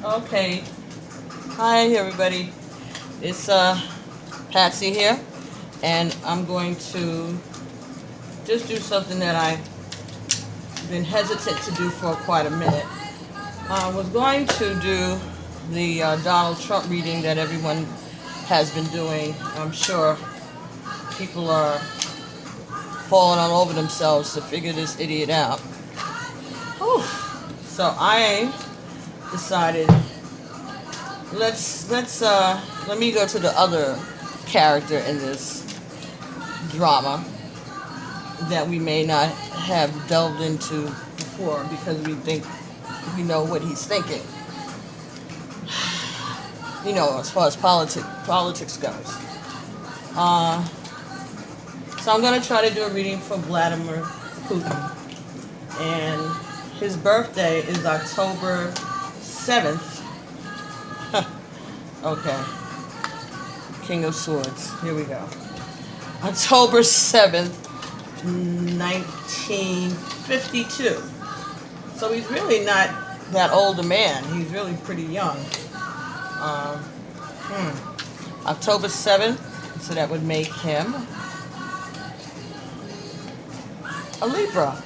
Okay. Hi, everybody. It's Patsy here, and I'm going to just do something that I've been hesitant to do for quite a minute. I was going to do the Donald Trump reading that everyone has been doing. I'm sure people are falling all over themselves to figure this idiot out. Whew. So I decided let me go to the other character in this drama that we may not have delved into before because we think we know what he's thinking. As far as politics goes. So I'm going to try to do a reading for Vladimir Putin. And his birthday is October 7th. Okay. King of Swords. Here we go. October 7th, 1952. So he's really not that old a man. He's really pretty young. October 7th, so that would make him a Libra.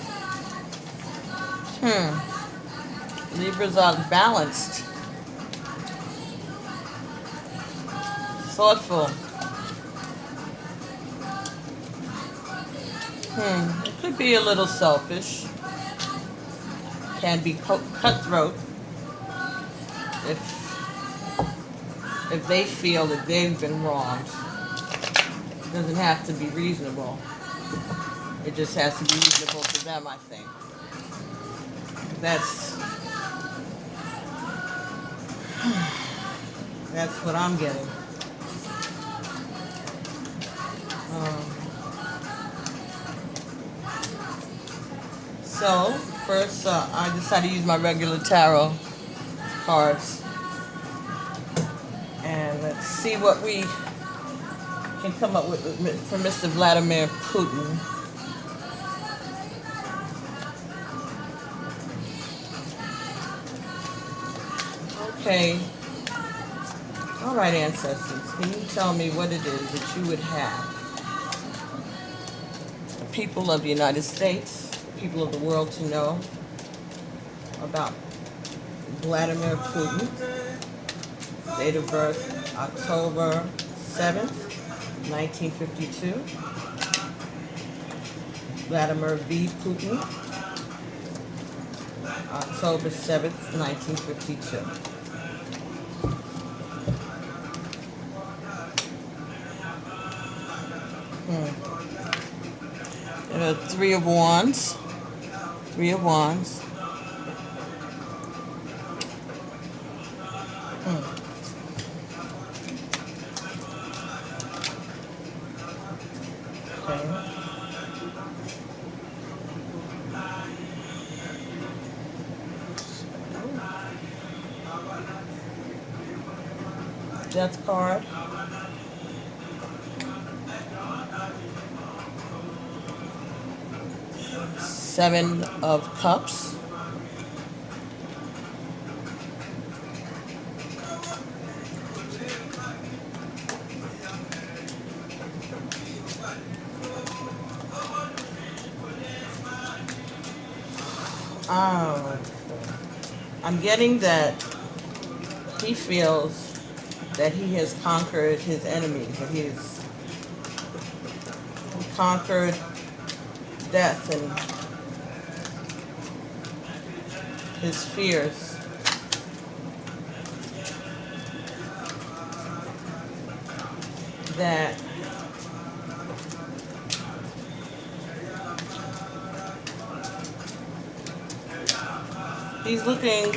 Libras are balanced, thoughtful. It could be a little selfish. Can be cutthroat if they feel that they've been wronged. It doesn't have to be reasonable. It just has to be reasonable to them, I think. That's what I'm getting. So, first I decided to use my regular tarot cards. And let's see what we can come up with for Mr. Vladimir Putin. Okay. All right, ancestors. Can you tell me what it is that you would have the people of the United States, the people of the world to know about Vladimir Putin? Date of birth, October 7th, 1952. Vladimir V. Putin, October 7th, 1952. Three of Wands. Three of Wands. Okay. Death card. Seven of Cups. I'm getting that he feels that he has conquered his enemies, that he has conquered death and his fears. That he's looking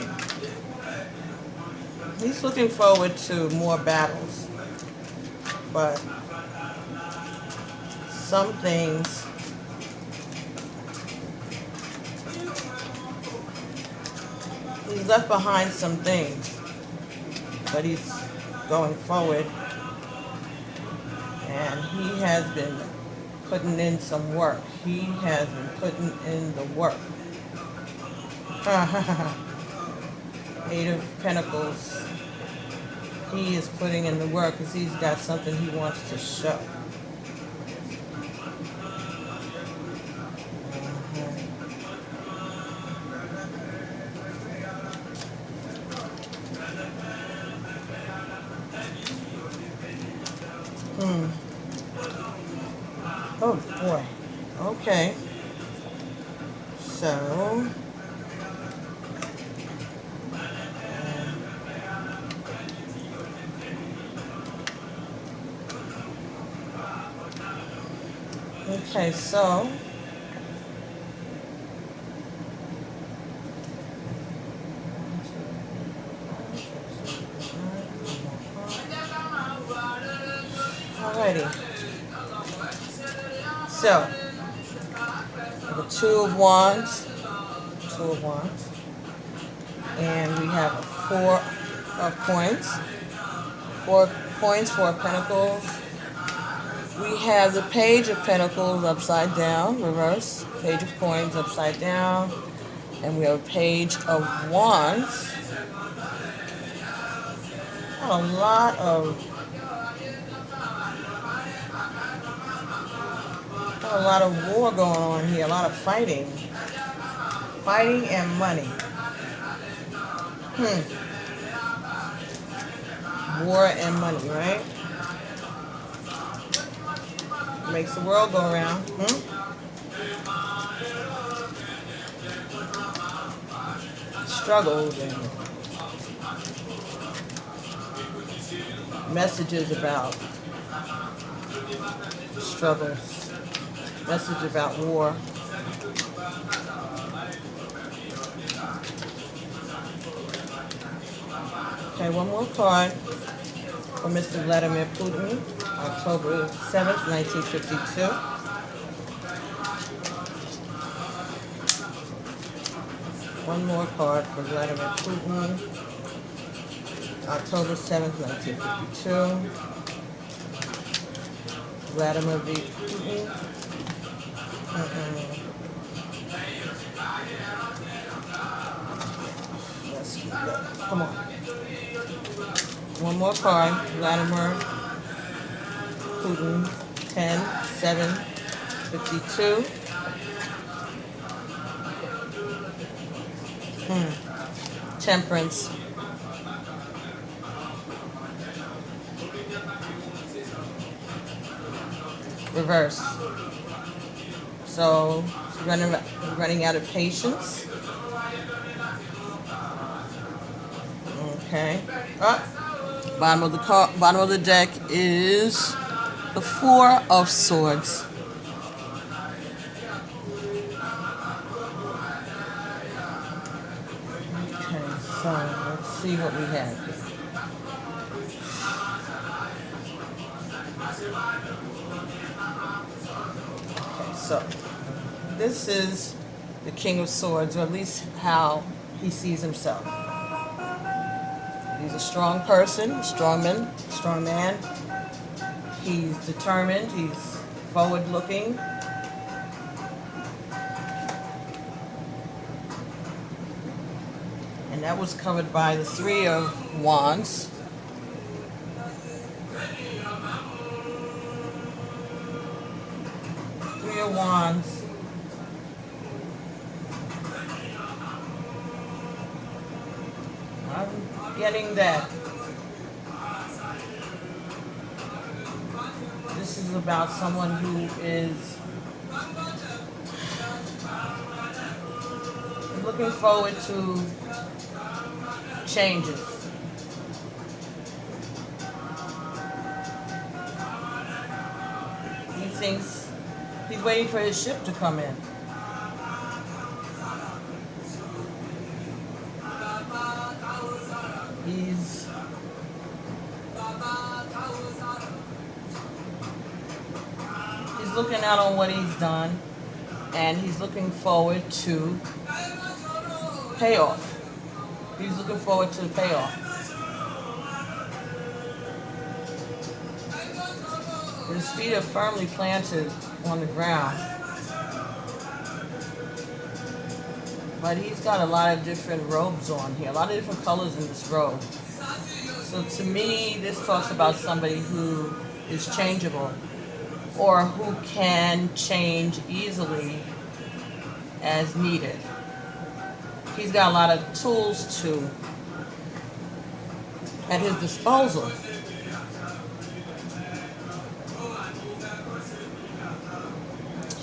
forward to more battles, but some things he's left behind some things, but he's going forward, and he has been putting in some work. He has been putting in the work. Eight of Pentacles. He is putting in the work because he's got something he wants to show. Oh boy. Okay. So. Okay, so. Alrighty. So, the Two of Wands, and we have a Four of Coins, 4 of Pentacles. We have the Page of Pentacles upside down, reverse, Page of Coins upside down, and we have a Page of Wands. A lot of war going on here, a lot of fighting and money. War and money, right? Makes the world go around. Struggles and messages about struggles. Message about war. Okay, one more card for Mr. Vladimir Putin, October 7th, 1952. One more card for Vladimir Putin, October 7th, 1952. Vladimir V. Putin. Let's keep going. Come on. One more card. Vladimir Putin, 10/7/52. Temperance. Reverse. So running out of patience. Okay. Bottom of the deck is the Four of Swords. Okay, so let's see what we have here. Okay, so this is the King of Swords, or at least how he sees himself. He's a strong person, strong man. He's determined, he's forward-looking. And that was covered by the Three of Wands. Three of Wands. I'm getting that. This is about someone who is looking forward to changes. He thinks he's waiting for his ship to come in. He's looking out on what he's done, and he's looking forward to payoff. He's looking forward to the payoff. His feet are firmly planted on the ground. But he's got a lot of different robes on here, a lot of different colors in this robe. So to me, this talks about somebody who is changeable or who can change easily as needed. He's got a lot of tools at his disposal.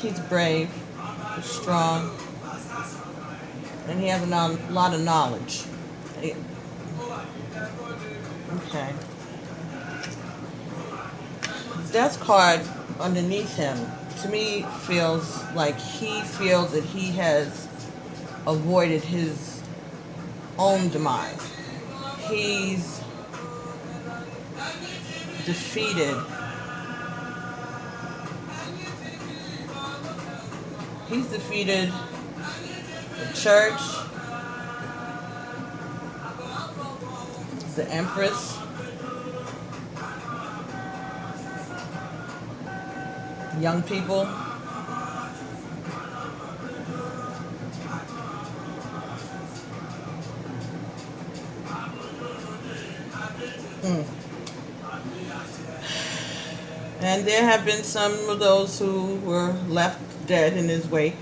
He's brave, he's strong, and he has a lot of knowledge. Okay. Death card underneath him, to me, feels like he feels that he has avoided his own demise. He's defeated. He's defeated the church, the Empress, young people, and there have been some of those who were left dead in his wake,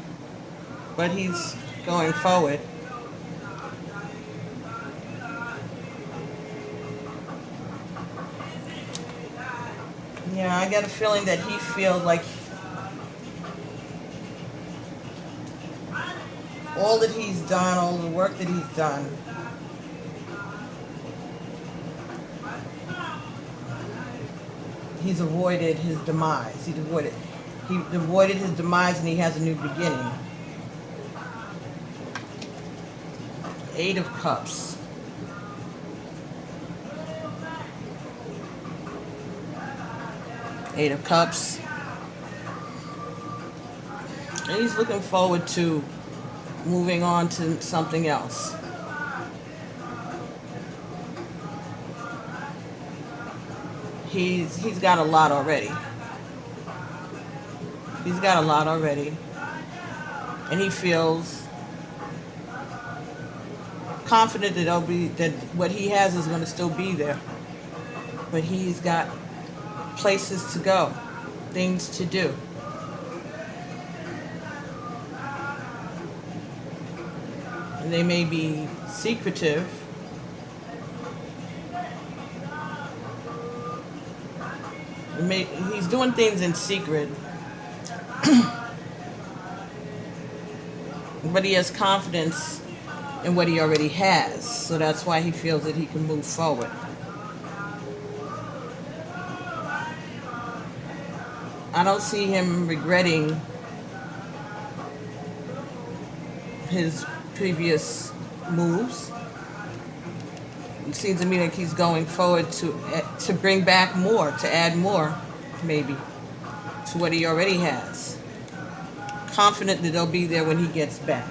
but he's going forward. Yeah, I get a feeling that he feels like all that he's done, all the work that he's done, he's avoided his demise. He avoided his demise, and he has a new beginning. 8 of Cups. Eight of Cups. And he's looking forward to moving on to something else. He's got a lot already. He's got a lot already. And he feels confident that what he has is going to still be there. But he's got places to go, things to do. And they may be secretive. He's doing things in secret. But he has confidence in what he already has. So that's why he feels that he can move forward. I don't see him regretting his previous moves. It seems to me like he's going forward to bring back more, to add more, maybe, to what he already has. Confident that they'll be there when he gets back.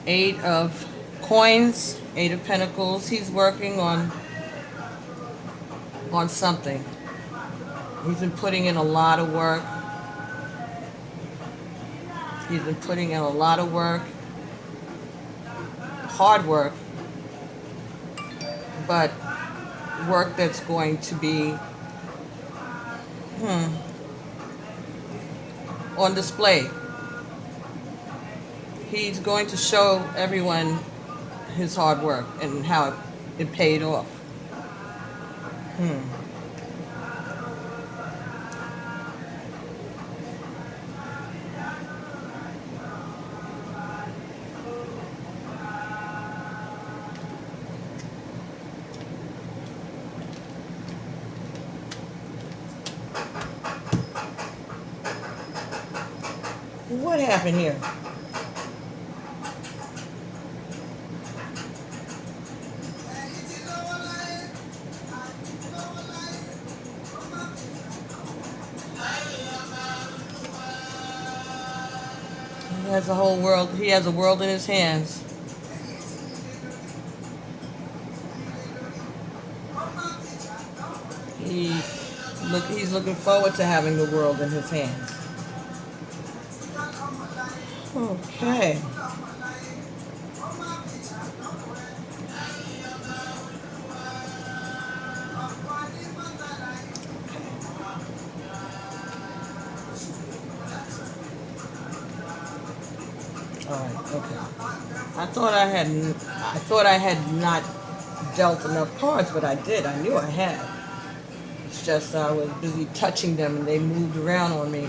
8 of Coins, 8 of Pentacles. He's working on something. He's been putting in a lot of work. He's been putting in a lot of work. Hard work. But work that's going to be on display. He's going to show everyone his hard work and how it paid off. What happened here? He has a whole world. He has a world in his hands. He's looking forward to having the world in his hands. Okay. All right. Okay. I thought I had not dealt enough cards, but I did. I knew I had. It's just I was busy touching them and they moved around on me.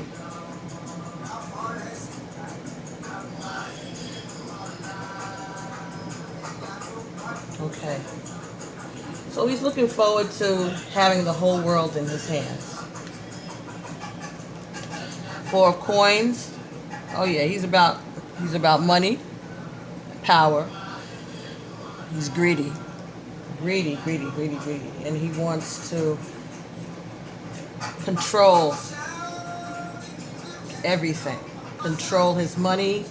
Okay. So he's looking forward to having the whole world in his hands. Four of coins. Oh yeah, he's about money, power. He's greedy. Greedy, greedy, greedy, greedy. And he wants to control everything. Control his money,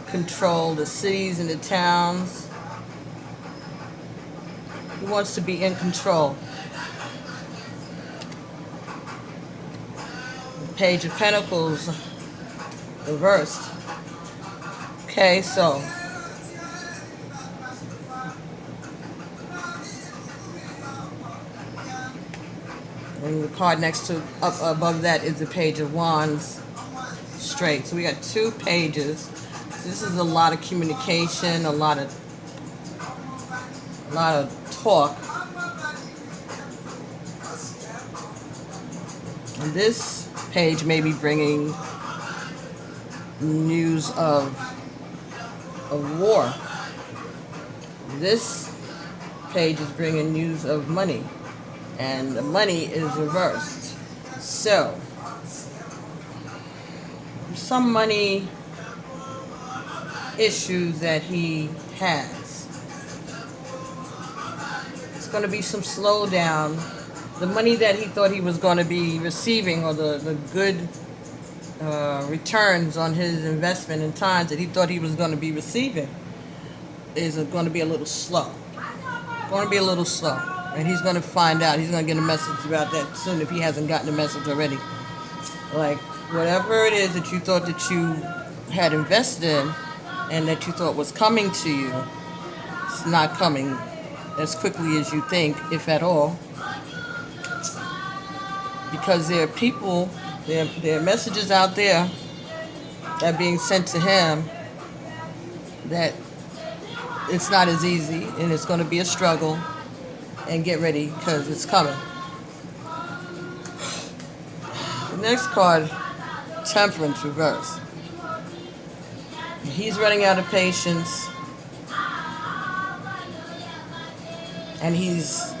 control the cities and the towns. He wants to be in control. The Page of Pentacles reversed. Okay, so and the card next to up above that is the Page of Wands straight. So we got two pages. So this is a lot of communication, a lot of talk. And this page may be bringing news of war. This page is bringing news of money, and the money is reversed. So some money issues that he has. It's going to be some slowdown. The money that he thought he was going to be receiving, or the good returns on his investment in times that he thought he was going to be receiving, is going to be a little slow. Going to be a little slow. And he's going to find out. He's going to get a message about that soon if he hasn't gotten a message already. Like, whatever it is that you thought that you had invested in and that you thought was coming to you, it's not coming as quickly as you think, if at all. Because there are people, there are messages out there that are being sent to him that it's not as easy and it's going to be a struggle. And get ready, because it's coming. The next card, Temperance reverse. He's running out of patience. And he's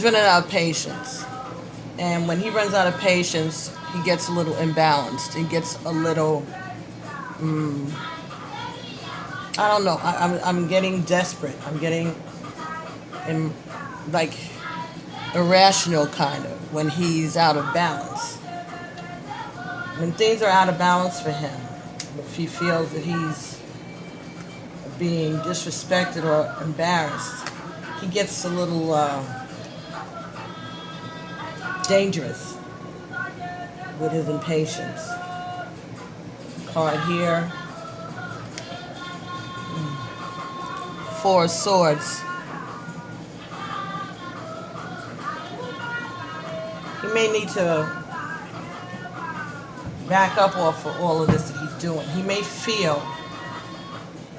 running out of patience. And when he runs out of patience, he gets a little imbalanced. He gets a little I don't know. I'm getting desperate. I'm getting like irrational, kind of, when he's out of balance. When things are out of balance for him, if he feels that he's being disrespected or embarrassed, he gets a little dangerous with his impatience. Card here. Four of Swords. He may need to back up off of all of this that he's doing. He may feel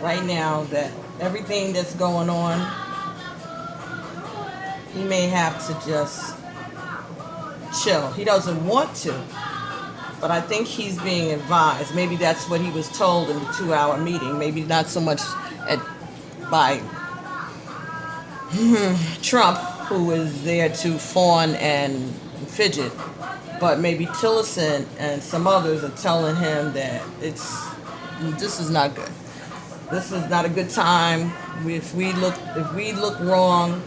right now that everything that's going on, he may have to just chill. He doesn't want to, but I think he's being advised. Maybe that's what he was told in the 2-hour meeting. Maybe not so much by Trump, who is there to fawn and fidget, but maybe Tillerson and some others are telling him that this is not good. This is not a good time. If we look wrong,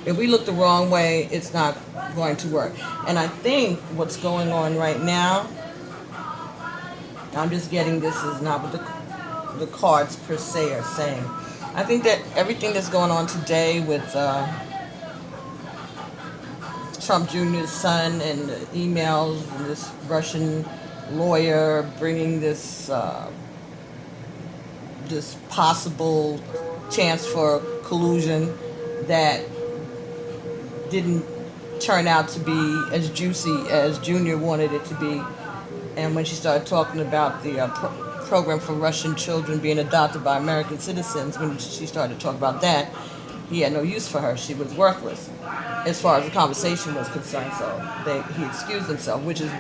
if we look the wrong way, it's not going to work. And I think what's going on right now, I'm just getting, this is not what the cards per se are saying. I think that everything that's going on today with Trump Jr.'s son and the emails and this Russian lawyer bringing this this possible chance for collusion that didn't turn out to be as juicy as Junior wanted it to be. And when she started talking about the program for Russian children being adopted by American citizens, when she started to talk about that, he had no use for her. She was worthless as far as the conversation was concerned. So he excused himself, which is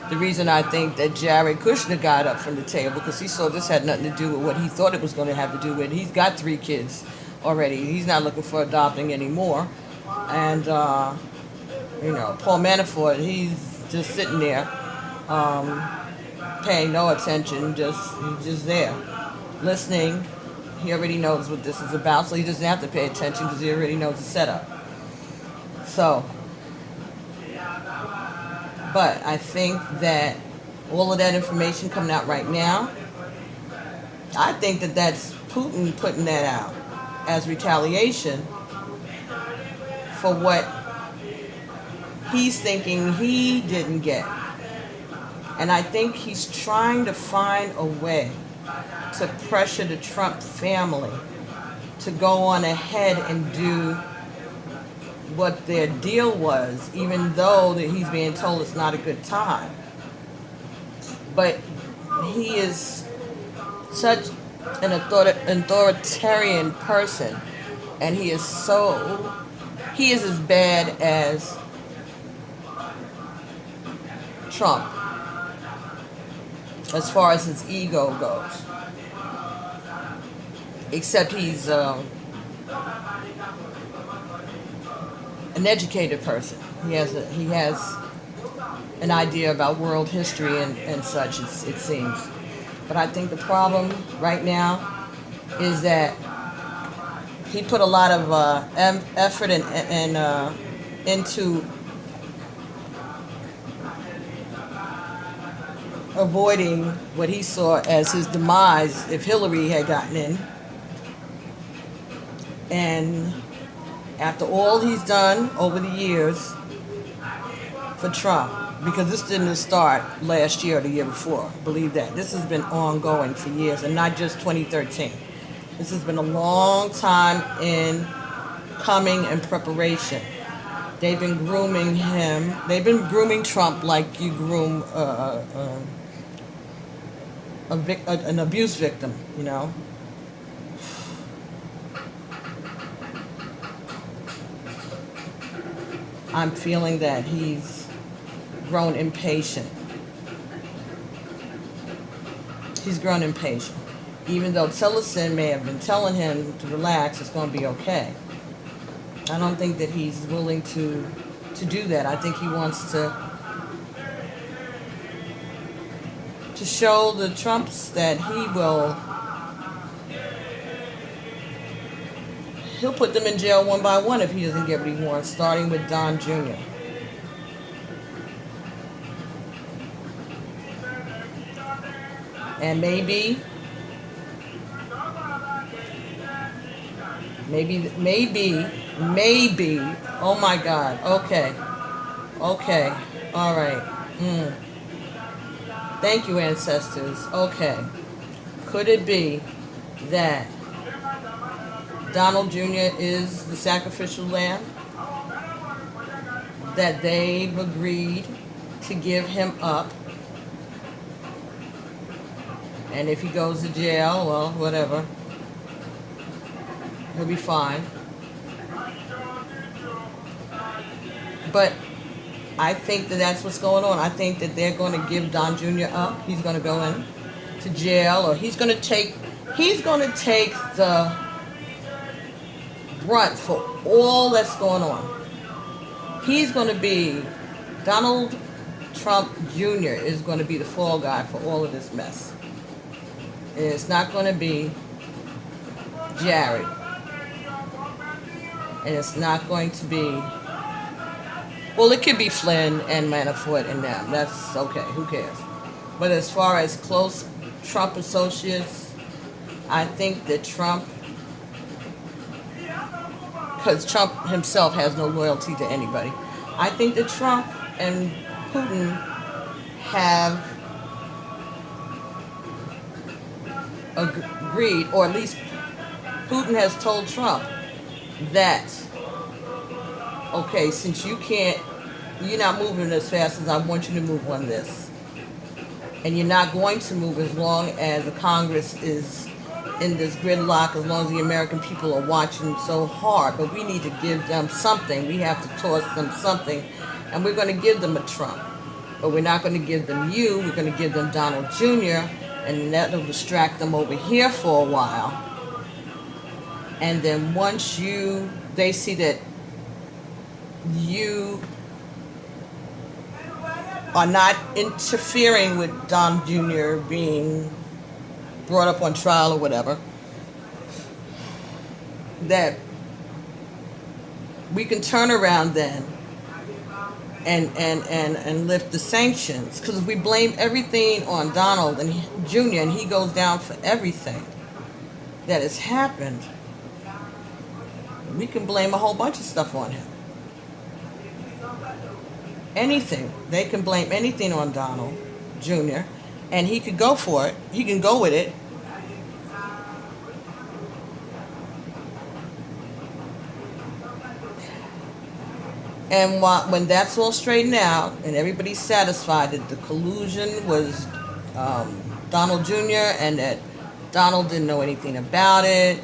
the reason I think that Jared Kushner got up from the table, because he saw this had nothing to do with what he thought it was going to have to do with. He's got 3 kids already. He's not looking for adopting anymore. And, Paul Manafort, he's just sitting there paying no attention, he's just there listening. He already knows what this is about, so he doesn't have to pay attention because he already knows the setup. So, but I think that all of that information coming out right now, I think that that's Putin putting that out as retaliation for what he's thinking he didn't get. And I think he's trying to find a way to pressure the Trump family to go on ahead and do what their deal was, even though that he's being told it's not a good time. But he is such an authoritarian person, and he is as bad as Trump as far as his ego goes. Except he's an educated person. He has an idea about world history and such, it seems. But I think the problem right now is that he put a lot of effort into avoiding what he saw as his demise if Hillary had gotten in. And after all he's done over the years for Trump, because this didn't start last year or the year before, believe that. This has been ongoing for years, and not just 2013. This has been a long time in coming and preparation. They've been grooming him. They've been grooming Trump like you groom an abuse victim, I'm feeling that he's grown impatient. He's grown impatient. Even though Tillerson may have been telling him to relax, it's going to be okay. I don't think that he's willing to do that. I think he wants to show the Trumps that he'll put them in jail one by one if he doesn't get what he wants, starting with Don Jr. And maybe, oh my God, okay, all right, Thank you, ancestors. Okay, could it be that Donald Jr. is the sacrificial lamb? That they've agreed to give him up? And if he goes to jail, well, whatever. He'll be fine. But I think that that's what's going on. I think that they're going to give Don Jr. up. He's going to go in to jail, or he's going to take the brunt for all that's going on. He's going to be, Donald Trump Jr. is going to be the fall guy for all of this mess. And it's not going to be Jared. And it's not going to be, well, it could be Flynn and Manafort and them. That's okay. Who cares? But as far as close Trump associates, I think that Trump, because Trump himself has no loyalty to anybody. I think that Trump and Putin have agreed, or at least Putin has told Trump that, okay, since you're not moving as fast as I want you to move on this, and you're not going to move as long as the Congress is in this gridlock, as long as the American people are watching so hard, but we need to give them something. We have to toss them something, and we're going to give them a Trump. But we're not going to give them you, we're going to give them Donald Jr., and that'll distract them over here for a while. And then once they see that you are not interfering with Don Jr. being brought up on trial or whatever, that we can turn around then and lift the sanctions, because we blame everything on Donald and Jr. and he goes down for everything that has happened. We can blame a whole bunch of stuff on him. Anything. They can blame anything on Donald Jr. and he could go for it. He can go with it. And when that's all straightened out and everybody's satisfied that the collusion was Donald Jr. and that Donald didn't know anything about it,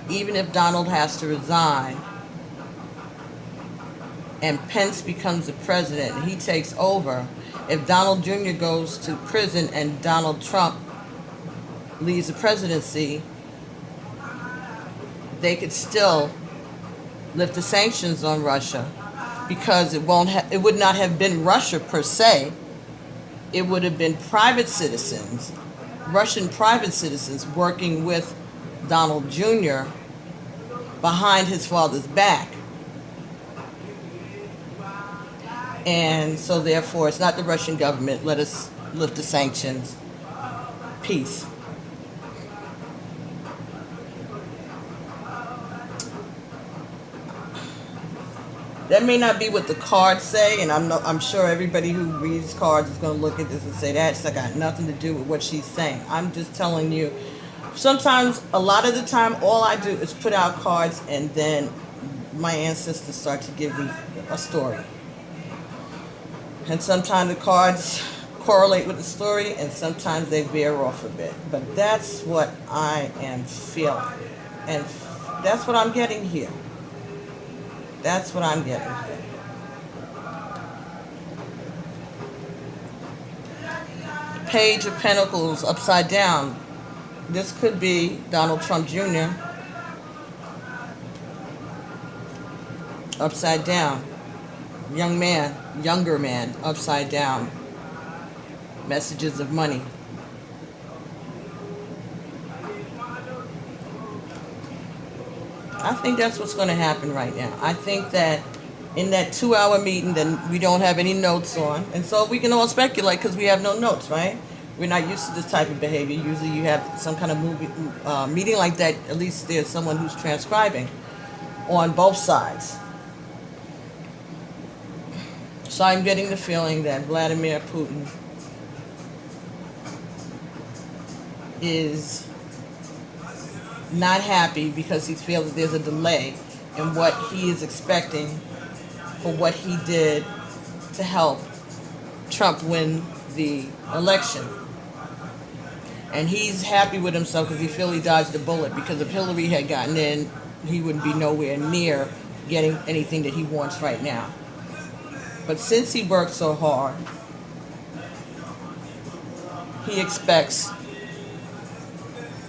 even if Donald has to resign and Pence becomes the president and he takes over, if Donald Jr. goes to prison and Donald Trump leaves the presidency, they could still lift the sanctions on Russia, because it would not have been Russia per se. It would have been private citizens, Russian private citizens, working with Donald Jr. behind his father's back. And so therefore it's not the Russian government. Let us lift the sanctions. Peace. That may not be what the cards say, and I'm sure everybody who reads cards is going to look at this and say, that's got nothing to do with what she's saying. I'm just telling you, sometimes, a lot of the time, all I do is put out cards and then my ancestors start to give me a story. And sometimes the cards correlate with the story and sometimes they veer off a bit. But that's what I am feeling. And that's what I'm getting here. That's what I'm getting. Page of Pentacles upside down. This could be Donald Trump Jr. upside down. Younger man, upside down. Messages of money. I think that's what's going to happen right now. I think that in that 2-hour meeting that we don't have any notes on, and so we can all speculate because we have no notes, right? We're not used to this type of behavior. Usually you have some kind of meeting like that, at least there's someone who's transcribing on both sides. So I'm getting the feeling that Vladimir Putin is not happy because he feels that there's a delay in what he is expecting for what he did to help Trump win the election. And he's happy with himself because he feels he dodged a bullet, because if Hillary had gotten in, he wouldn't be nowhere near getting anything that he wants right now. But since he worked so hard, he expects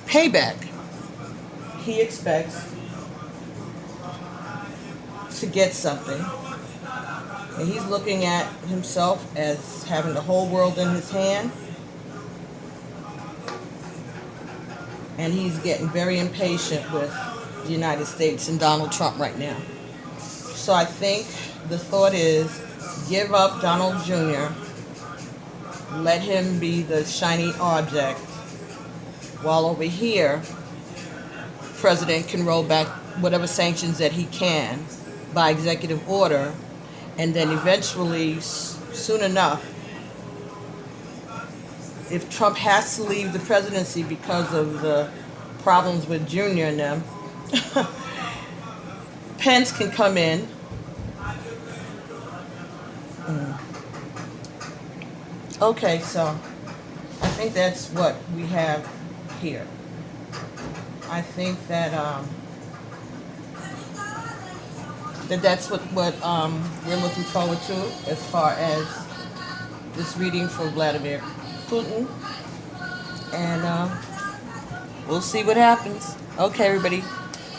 payback. He expects to get something. And he's looking at himself as having the whole world in his hand. And he's getting very impatient with the United States and Donald Trump right now. So I think the thought is, give up Donald Jr., let him be the shiny object, while over here, President can roll back whatever sanctions that he can by executive order, And then eventually, soon enough, if Trump has to leave the presidency because of the problems with Junior and them, Pence can come in. Okay, so I think that's what we have here. I think that that's what we're looking forward to as far as this reading for Vladimir Putin, and we'll see what happens. Okay, everybody,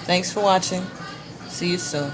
thanks for watching. See you soon.